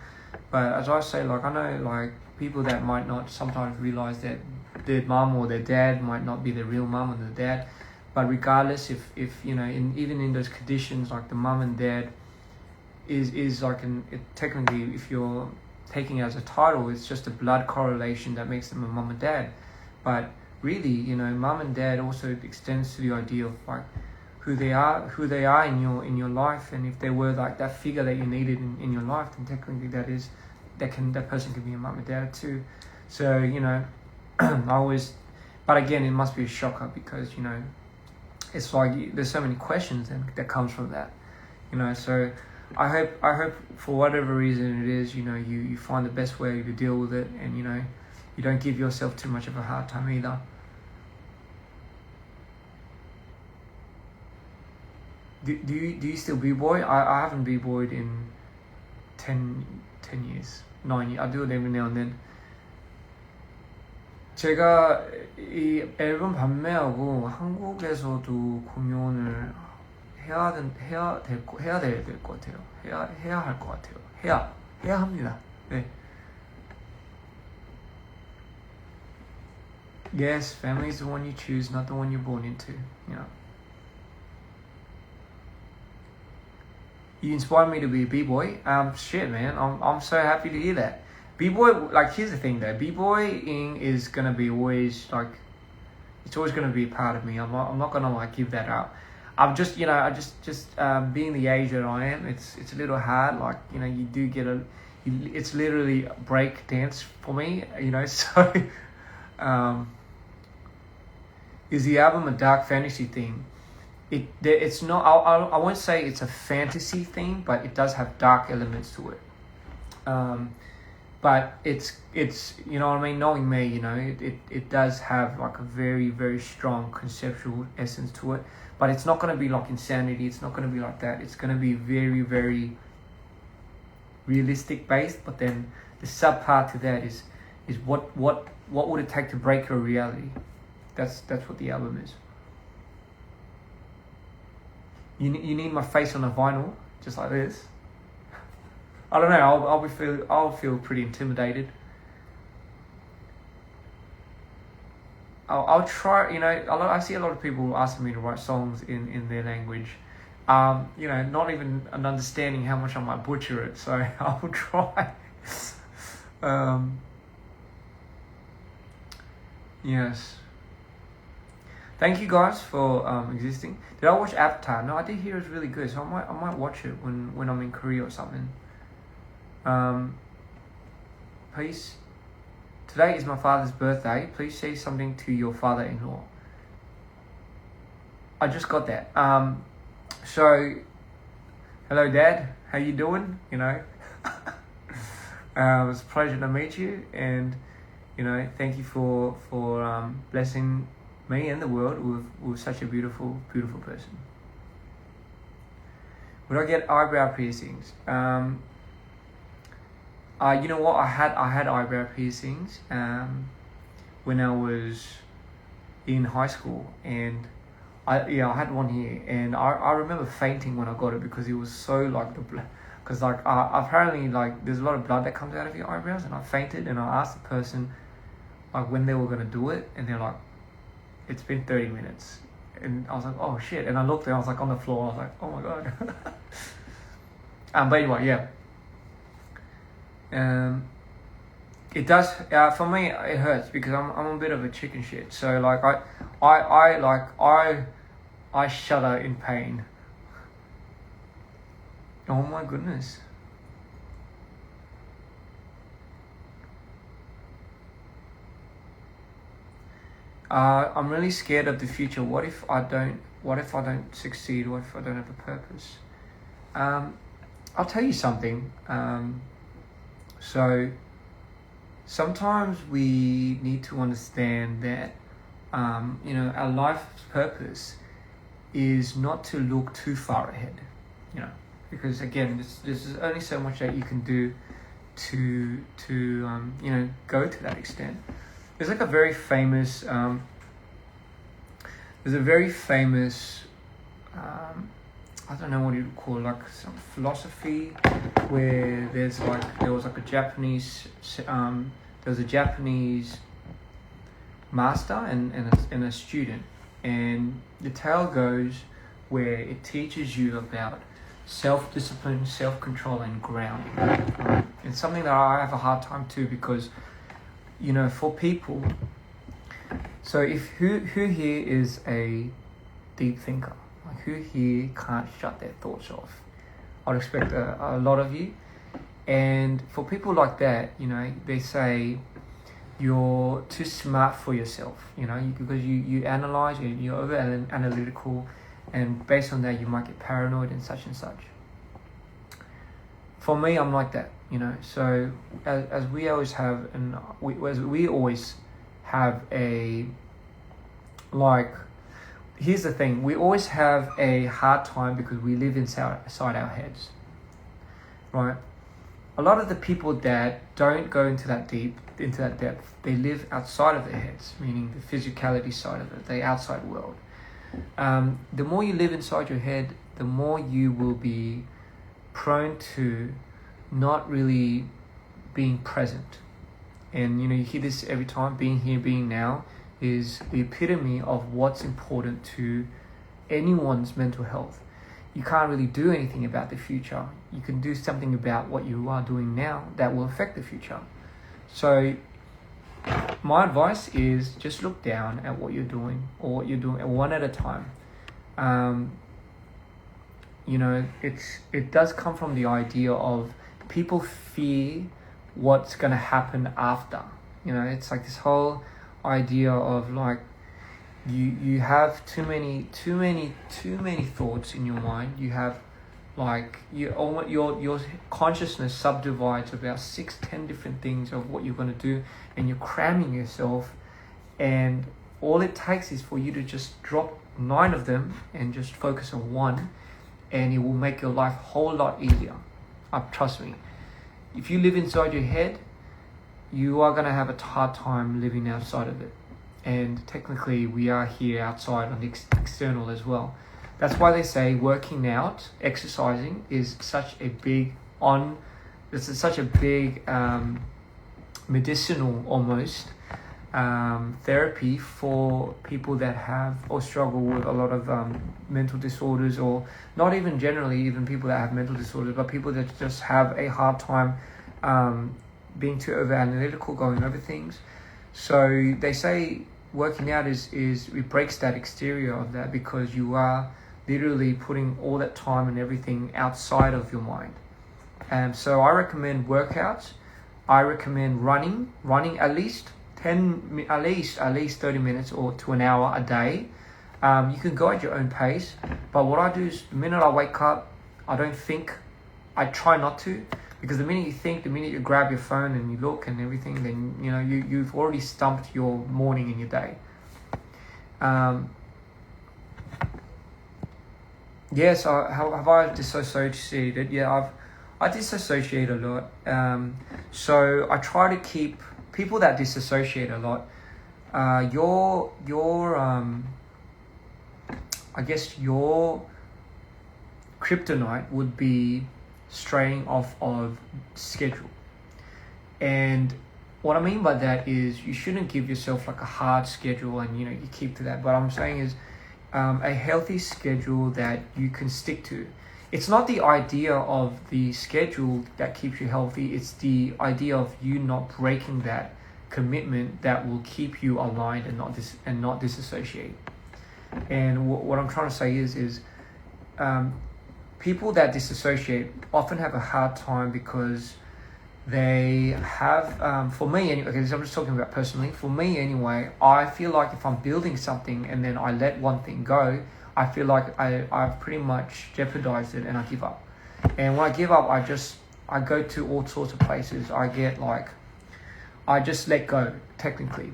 But as I say, like, I know like people that might not sometimes realize that their mum or their dad might not be their real mum and their dad. But regardless, if you know, even in those conditions, like the mum and dad is like technically, if you're taking it as a title, it's just a blood correlation that makes them a mum and dad. But really, you know, mum and dad also extends to the idea of like who they are in your life, and if they were like that figure that you needed in your life, then technically that person can be a mum and dad too. So, you know, but again, it must be a shocker, because you know, it's like there's so many questions that comes from that, you know. So I hope for whatever reason it is, you find the best way to deal with it, and you don't give yourself too much of a hard time either. Do you still b-boy? I haven't b-boyed in 10 years, 9 years. I do it every now and then. 제가 이 앨범 발매하고 한국에서도 공연을 해야 될 것 같아요. 해야 할 것 같아요. 해야 합니다. 네. Yes, family is the one you choose, not the one you're born into. Yeah. You inspired me to be a b-boy. Shit, man. I'm so happy to hear that. B-boy, like, here's the thing though. B-boying is gonna be always like, it's always gonna be a part of me. I'm not gonna like give that up. I'm just, being the age that I am, it's a little hard. Like, you do get it's literally a break dance for me. So, is the album a dark fantasy theme? It's not. I won't say it's a fantasy theme, but it does have dark elements to it. But it's you know what I mean. Knowing me, it does have like a very, very strong conceptual essence to it. But it's not going to be like Insanity. It's not going to be like that. It's going to be very, very realistic based. But then the sub part to that is what would it take to break your reality? That's what the album is. You need my face on a vinyl, just like this. I don't know. I'll feel pretty intimidated. I'll try. I see a lot of people asking me to write songs in their language. Not even an understanding how much I might butcher it. So I will try. Yes. Thank you guys for existing. Did I watch Avatar? No, I did hear it's really good, so I might watch it when I'm in Korea or something. Please, today is my father's birthday. Please say something to your father-in-law. I just got that. So, hello, Dad. How you doing? It was a pleasure to meet you, and thank you for blessing me and the world with such a beautiful person. Would I get eyebrow piercings? You know what? I had eyebrow piercings when I was in high school, and I had one here, and I remember fainting when I got it because it was so like because apparently like there's a lot of blood that comes out of your eyebrows, and I fainted, and I asked the person like when they were gonna do it, and they're like, it's been 30 minutes. And I was like, oh shit. And I looked and I was like on the floor. I was like, oh my god. But anyway, yeah. It does, for me, it hurts because I'm a bit of a chicken shit. So like I shudder in pain. Oh my goodness. I'm really scared of the future. What if I don't succeed? What if I don't have a purpose? I'll tell you something. So sometimes we need to understand that our life's purpose is not to look too far ahead. Because again, this is only so much that you can do to go to that extent. There's like a very famous, I don't know what you'd call it, like some philosophy where there was like a Japanese, there's a Japanese master and a student, and the tale goes where it teaches you about self-discipline, self-control, and grounding. It's something that I have a hard time too because for people, so if who here is a deep thinker? Like who here can't shut their thoughts off? I'd expect a lot of you. And for people like that, they say you're too smart for yourself, because you analyze, you're over analytical, and based on that you might get paranoid and such and such. for me, I'm like that, you know. So as we always have, and we always have a, like, here's the thing, we always have a hard time because we live inside our heads, right? A lot of the people that don't go into that depth, they live outside of their heads, meaning the physicality side of it, the outside world. The more you live inside your head, the more you will be prone to not really being present. And you know, you hear this every time, being here, being now is the epitome of what's important to anyone's mental health. You can't really do anything about the future. You can do something about what you are doing now that will affect the future. So my advice is just look down at what you're doing, or what you're doing one at a time. You know, it does come from the idea of people fear what's going to happen after. You know, it's like this whole idea of like, you have too many thoughts in your mind. You have like your consciousness subdivides about 6-10 different things of what you're going to do, and you're cramming yourself, and all it takes is for you to just drop 9 of them and just focus on one, and it will make your life a whole lot easier. Trust me, if you live inside your head, you are going to have a hard time living outside of it. And technically we are here outside on the external as well. That's why they say working out, exercising is such a big medicinal almost therapy for people that have or struggle with a lot of mental disorders, or not even generally even people that have mental disorders, but people that just have a hard time being too over analytical, going over things. So they say working out is it breaks that exterior of that, because you are literally putting all that time and everything outside of your mind. And so I recommend workouts. I recommend running at least 30 minutes or to an hour a day. You can go at your own pace, but what I do is the minute I wake up, I don't think. I try not to, because the minute you think, the minute you grab your phone and you look and everything, then you know you've already stumped your morning and your day. Yes, have I disassociated? Yeah, I dissociate a lot. So I try to keep people that disassociate a lot. Your I guess your kryptonite would be straying off of schedule. And what I mean by that is you shouldn't give yourself like a hard schedule and you keep to that. But I'm saying is a healthy schedule that you can stick to. It's not the idea of the schedule that keeps you healthy, it's the idea of you not breaking that commitment that will keep you aligned and not disassociate. And what I'm trying to say is people that disassociate often have a hard time because they have, for me anyway, okay, so I'm just talking about personally, for me anyway, I feel like if I'm building something and then I let one thing go, I feel like I've pretty much jeopardized it and I give up. And when I give up, I go to all sorts of places. I just let go, technically.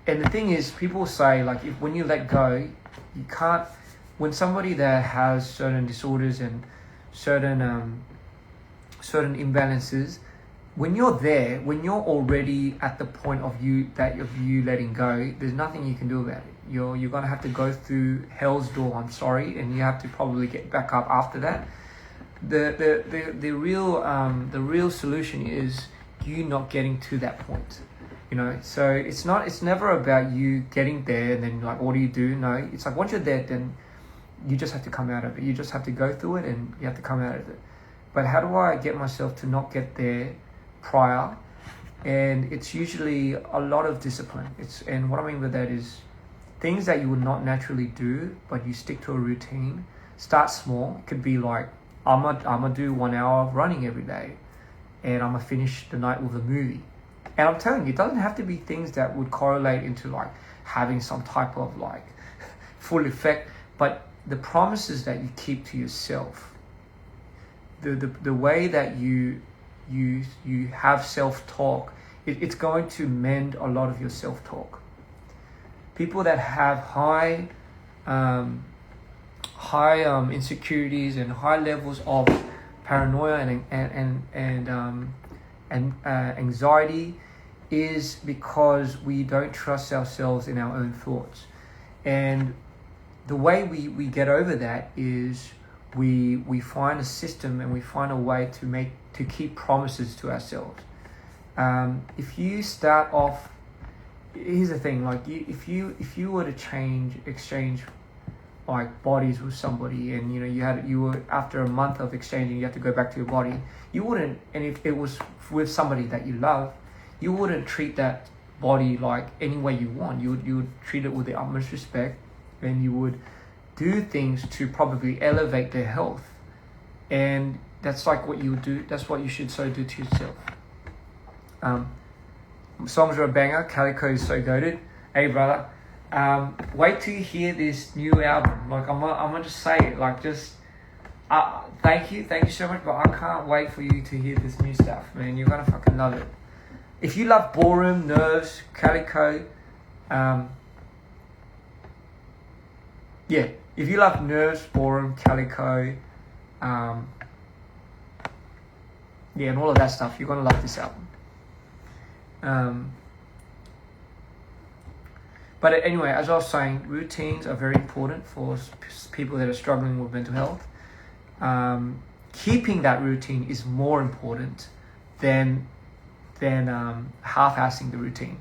And the thing is, people say, like, when you let go, you can't, when somebody that has certain disorders and certain imbalances, when you're there, when you're already at the point of you letting go, there's nothing you can do about it. You're gonna have to go through hell's door, I'm sorry, and you have to probably get back up after that. The real solution is you not getting to that point. So it's never about you getting there and then like what do you do? No, it's like once you're there, then you just have to come out of it. You just have to go through it and you have to come out of it. But how do I get myself to not get there prior? And it's usually a lot of discipline. And what I mean by that is things that you would not naturally do, but you stick to a routine. Start small. It could be like, I'm gonna do 1 hour of running every day, and I'm gonna finish the night with a movie. And I'm telling you, it doesn't have to be things that would correlate into like having some type of like full effect, but the promises that you keep to yourself, the way that you have self-talk, it's going to mend a lot of your self-talk. People that have high insecurities and high levels of paranoia and anxiety is because we don't trust ourselves in our own thoughts. And the way we get over that is we find a system and we find a way to keep promises to ourselves. If you start off, here's the thing, like if you were to exchange like bodies with somebody, and you were after a month of exchanging, you have to go back to your body, you wouldn't, and if it was with somebody that you love, you wouldn't treat that body like any way you want. You would treat it with the utmost respect, and you would do things to probably elevate their health. And that's like what you would do. That's what you should so do to yourself. Songs are a banger. 𝐘𝐁𝐏 is so goated. Hey brother, wait till you hear this new album. Like I'm gonna just say it. Like thank you so much. But I can't wait for you to hear this new stuff, man. You're gonna fucking love it. If you love Ballroom, Nerves, 𝐘𝐁𝐏, if you love Nerves, Ballroom, 𝐘𝐁𝐏, and all of that stuff, you're gonna love this album. But anyway, as I was saying, routines are very important for people that are struggling with mental health. Keeping that routine is more important than half-assing the routine.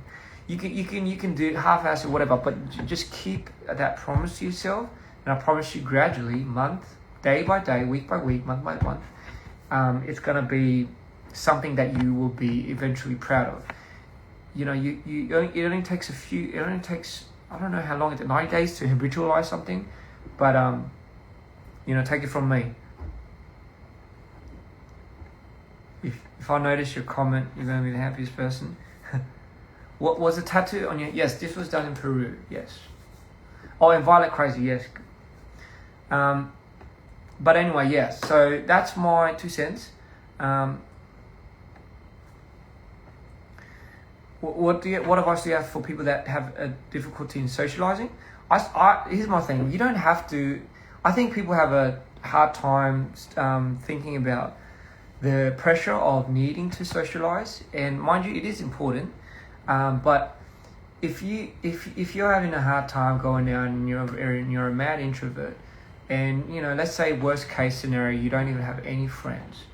You can do half-ass or whatever, but just keep that promise to yourself, and I promise you, gradually, day by day, week by week, month by month, it's gonna be something that you will be eventually proud of. It only takes I don't know how long, 90 days to habitualize something, but take it from me. If I notice your comment, you're going to be the happiest person. What was a tattoo on your? Yes, this was done in Peru. Yes. Oh, and Violet Crazy. Yes. But anyway, yes. So that's my 2 cents. What advice do you have for people that have a difficulty in socializing? Here's my thing. You don't have to. I think people have a hard time thinking about the pressure of needing to socialize, and mind you, it is important. But if you're having a hard time going out and you're a mad introvert, and let's say worst case scenario, you don't even have any friends,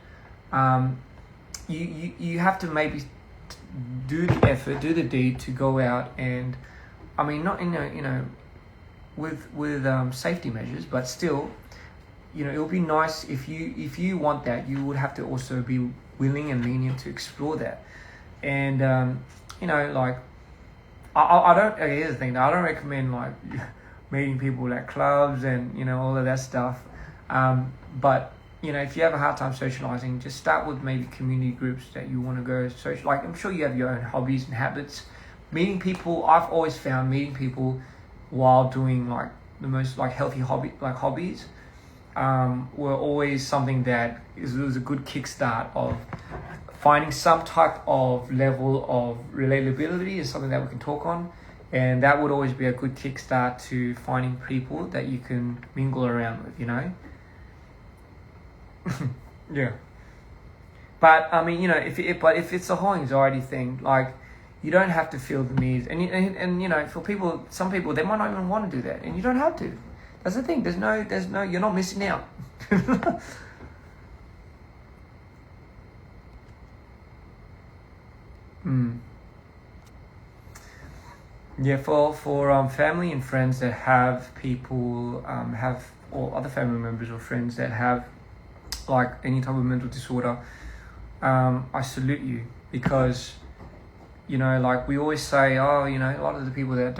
you have to maybe do the effort, do the deed to go out, and I mean not with safety measures, but still, it would be nice if you want that, you would have to also be willing and lenient to explore that. And like I don't. Okay, here's the thing. I don't recommend like meeting people at clubs and all of that stuff. But if you have a hard time socializing, just start with maybe community groups that you want to go social. Like I'm sure you have your own hobbies and habits. Meeting people, I've always found meeting people while doing like the most like healthy hobbies were always something that was a good kickstart of finding some type of level of relatability is something that we can talk on, and that would always be a good kickstart to finding people that you can mingle around with, Yeah. But I mean, if it's a whole anxiety thing, like you don't have to feel the need, and for people, some people, they might not even want to do that, and you don't have to. That's the thing. There's no. You're not missing out. Yeah, for family and friends that have people or other family members or friends that have like any type of mental disorder, I salute you, because like we always say, a lot of the people that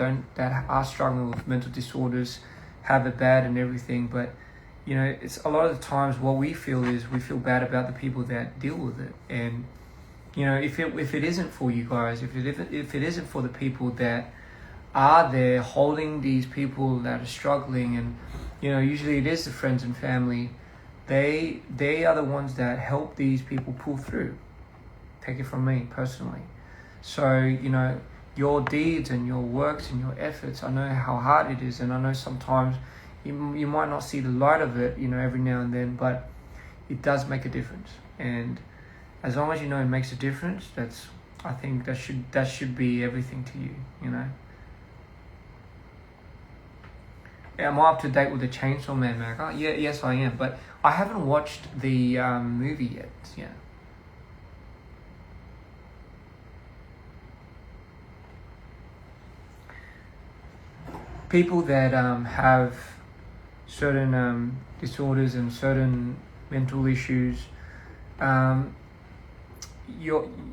are struggling with mental disorders have it bad and everything, but it's a lot of the times what we feel is we feel bad about the people that deal with it. And if it isn't for you guys, if it isn't for the people that are there holding these people that are struggling, and usually it is the friends and family, they are the ones that help these people pull through. Take it from me personally. So, you know, your deeds and your works and your efforts, I know how hard it is, and I know sometimes you might not see the light of it, you know, every now and then, but it does make a difference. And as long as you know it makes a difference, I think that should be everything to you, you know. Am I up to date with the Chainsaw Man manga? Yeah, yes I am, but I haven't watched the movie yet. Yeah. People that have certain disorders and certain mental issues, you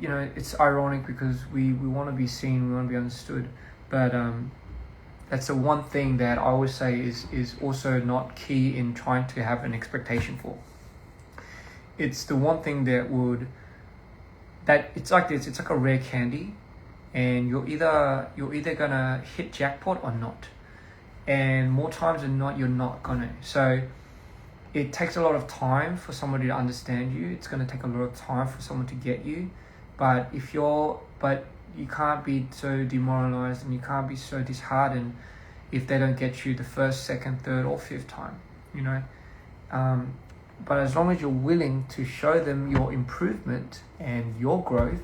know, it's ironic because we want to be seen, we want to be understood, but that's the one thing that I always say is also not key in trying to have an expectation for. It's the one thing that it's like this. It's like a rare candy, and you're either gonna hit jackpot or not. And more times than not, you're not gonna. So it takes a lot of time for somebody to understand you. It's gonna take a lot of time for someone to get you. But you can't be so demoralized, and you can't be so disheartened if they don't get you the first, second, third, or fifth time, you know. But as long as you're willing to show them your improvement and your growth,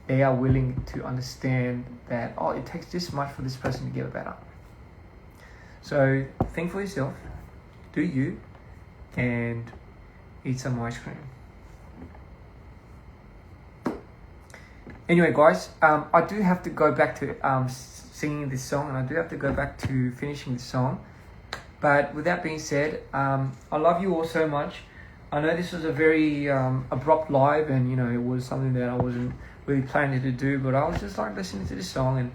they are willing to understand that, oh, it takes this much for this person to get better. So think for yourself, do you, and eat some ice cream. Anyway, guys, I do have to go back to singing this song, and I do have to go back to finishing this song. But with that being said, I love you all so much. I know this was a very abrupt live, and you know, it was something that I wasn't really planning to do, but I was just like listening to this song, and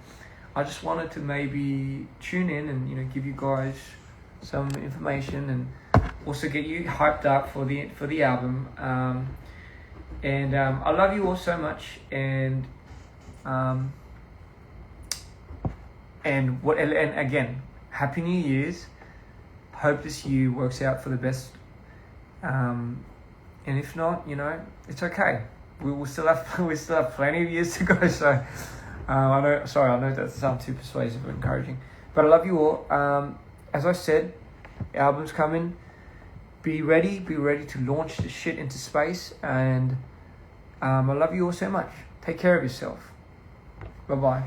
I just wanted to maybe tune in and, you know, give you guys some information and also get you hyped up for the album. And I love you all so much, and again, Happy New Year's. Hope this year works out for the best. And if not, you know, it's okay. We still have plenty of years to go. So I know that doesn't sound too persuasive or encouraging, but I love you all. As I said, album's coming. Be ready to launch the shit into space, and I love you all so much. Take care of yourself. Bye bye.